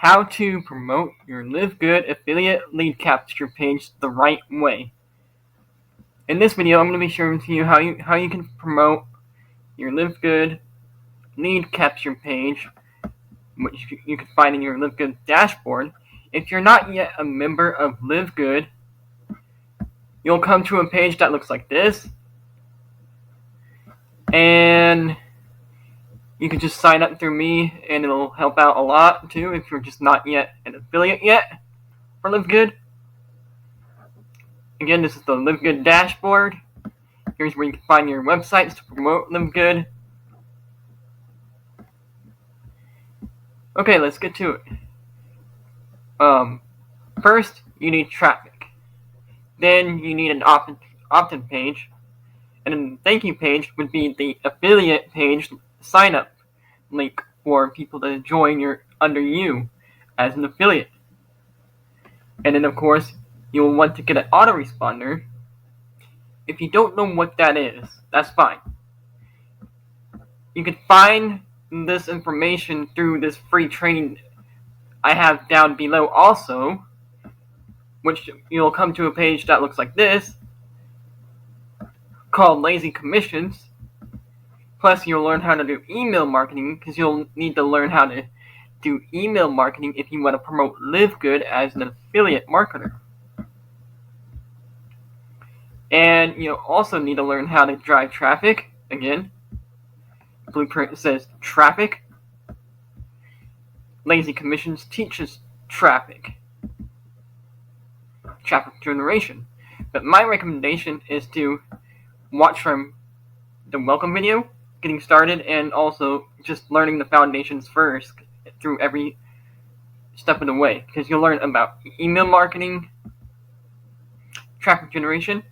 how to promote your Livegood affiliate lead capture page the right way. In this video, I'm going to be showing to you how you can promote your Livegood lead capture page, which you can find in your Livegood dashboard. If you're not yet a member of Livegood, you'll come to a page that looks like this, and you can just sign up through me, and it'll help out a lot too if you're just not yet an affiliate yet for Livegood. Again, this is the Livegood dashboard. Here's where you can find your websites to promote Livegood. Okay, let's get to it. First, you need traffic. Then you need an opt-in page. And then the thank you page would be the affiliate page sign up link for people to join under you as an affiliate. And then of course, you'll want to get an autoresponder. If you don't know what that is, that's fine. You can find this information through this free training I have down below also, which you'll come to a page that looks like this, called Lazy Commissions. Plus, you'll learn how to do email marketing, because you'll need to learn how to do email marketing if you want to promote Livegood as an affiliate marketer. And you'll also need to learn how to drive traffic. Again, Blueprint says traffic. Lazy Commissions teaches traffic generation. But my recommendation is to watch from the welcome video, getting started, and also just learning the foundations first through every step of the way, because you'll learn about email marketing, traffic generation,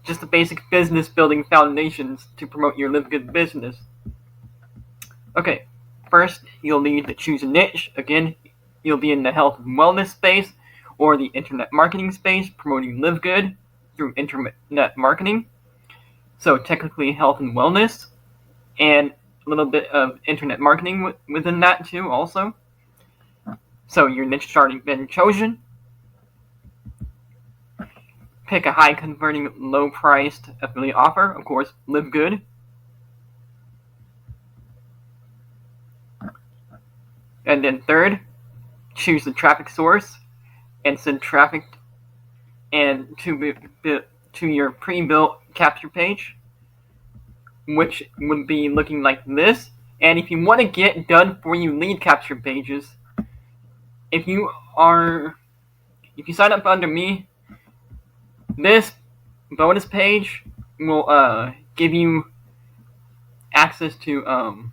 just the basic business building foundations to promote your Livegood business. Okay, first you'll need to choose a niche. Again, you'll be in the health and wellness space or the internet marketing space, promoting Livegood through internet marketing. So technically health and wellness, and a little bit of internet marketing within that too also. So your niche has already been chosen. Pick a high converting, low priced affiliate offer, of course, Livegood. And then third, choose the traffic source and send traffic and to your pre-built capture page, which would be looking like this. And if you want to get done for you lead capture pages, if you sign up under me, this bonus page will give you access to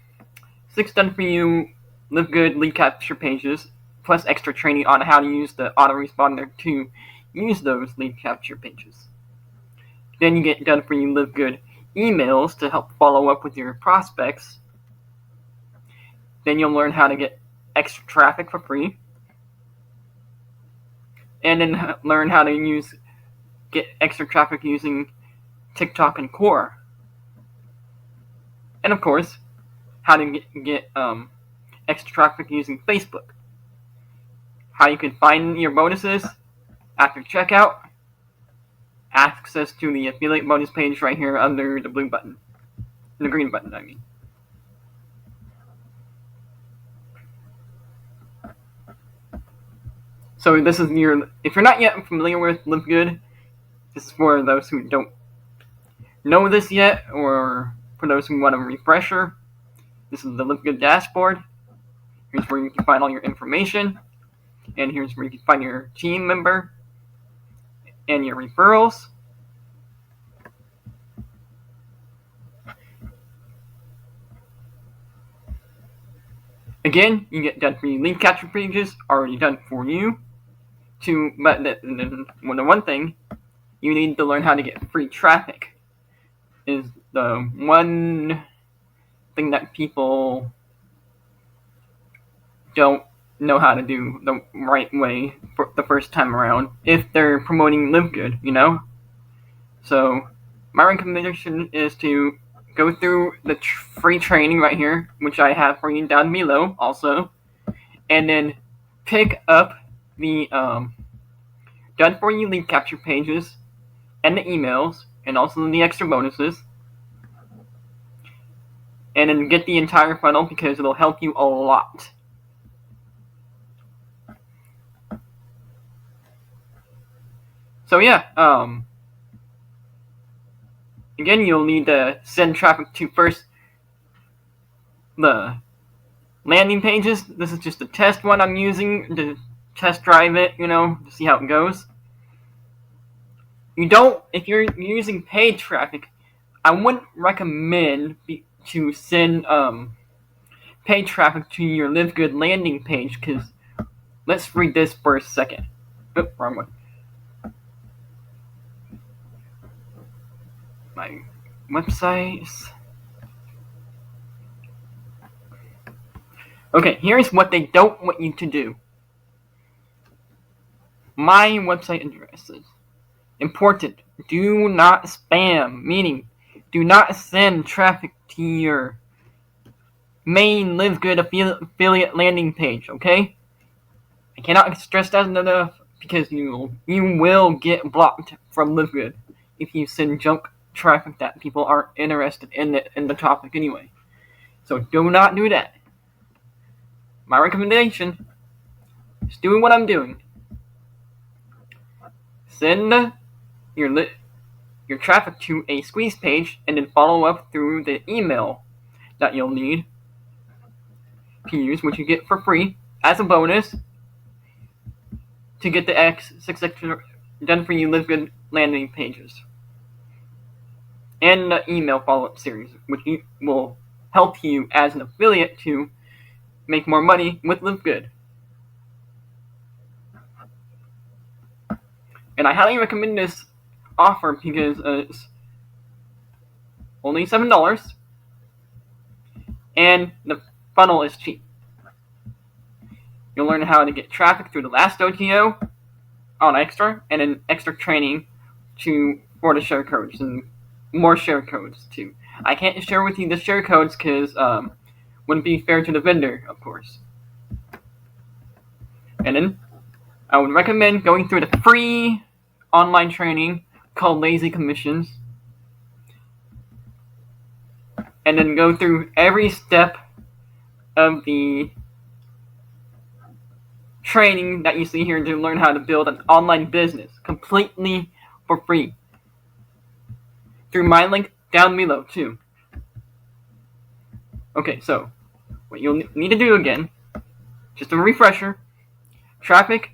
6 done for you Livegood lead capture pages, plus extra training on how to use the autoresponder to use those lead capture pages. Then you get done for you Livegood emails to help follow up with your prospects. Then you'll learn how to get extra traffic for free. And then learn how to get extra traffic using TikTok and Core. And of course, how to get extra traffic using Facebook. How you can find your bonuses after checkout. Access to the affiliate bonus page right here under the blue button. The green button, I mean. So this is if you're not yet familiar with Livegood, this is for those who don't know this yet, or for those who want a refresher. This is the Livegood dashboard. Here's where you can find all your information, and here's where you can find your team member and your referrals. Again, you get done for you lead capture pages already done for you. But the one thing you need to learn how to get free traffic is the one thing that people don't know how to do the right way for the first time around if they're promoting Livegood, So my recommendation is to go through the free training right here, which I have for you down below also. and then pick up the done for you lead capture pages and the emails and also the extra bonuses, and then get the entire funnel because it'll help you a lot. So yeah, again, you'll need to send traffic to first the landing pages. This is just a test one I'm using to test drive it, to see how it goes. If you're using paid traffic, I wouldn't recommend to send paid traffic to your Livegood landing page, because let's read this for a second. Oop, wrong one. My websites. Okay, here's what they don't want you to do. My website addresses. Important. Do not spam, meaning do not send traffic to your main Livegood affiliate landing page, okay? I cannot stress that enough, because you will get blocked from Livegood if you send junk traffic that people aren't interested in the topic anyway. So do not do that. My recommendation is doing what I'm doing. Send your traffic to a squeeze page and then follow up through the email that you'll need to use, which you get for free as a bonus to get the 6 extra done for you Livegood landing pages and the email follow-up series, which will help you as an affiliate to make more money with Livegood. And I highly recommend this offer because it's only $7 and the funnel is cheap. You'll learn how to get traffic through the last OTO on extra, and then extra training for the share codes and more share codes too. I can't share with you the share codes because wouldn't be fair to the vendor, of course. And then I would recommend going through the free online training called Lazy Commissions, and then go through every step of the training that you see here to learn how to build an online business completely for free through my link down below too. Okay, so what you'll need to do again, just a refresher: traffic,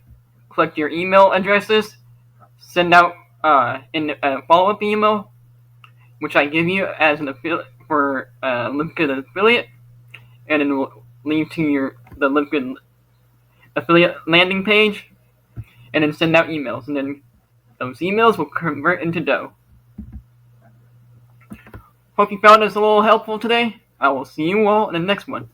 collect your email addresses, send out in a follow-up email, which I give you as an affiliate for Livegood affiliate, and then we'll leave to the Livegood affiliate landing page, and then send out emails, and then those emails will convert into dough. Hope you found this a little helpful today. I will see you all in the next one.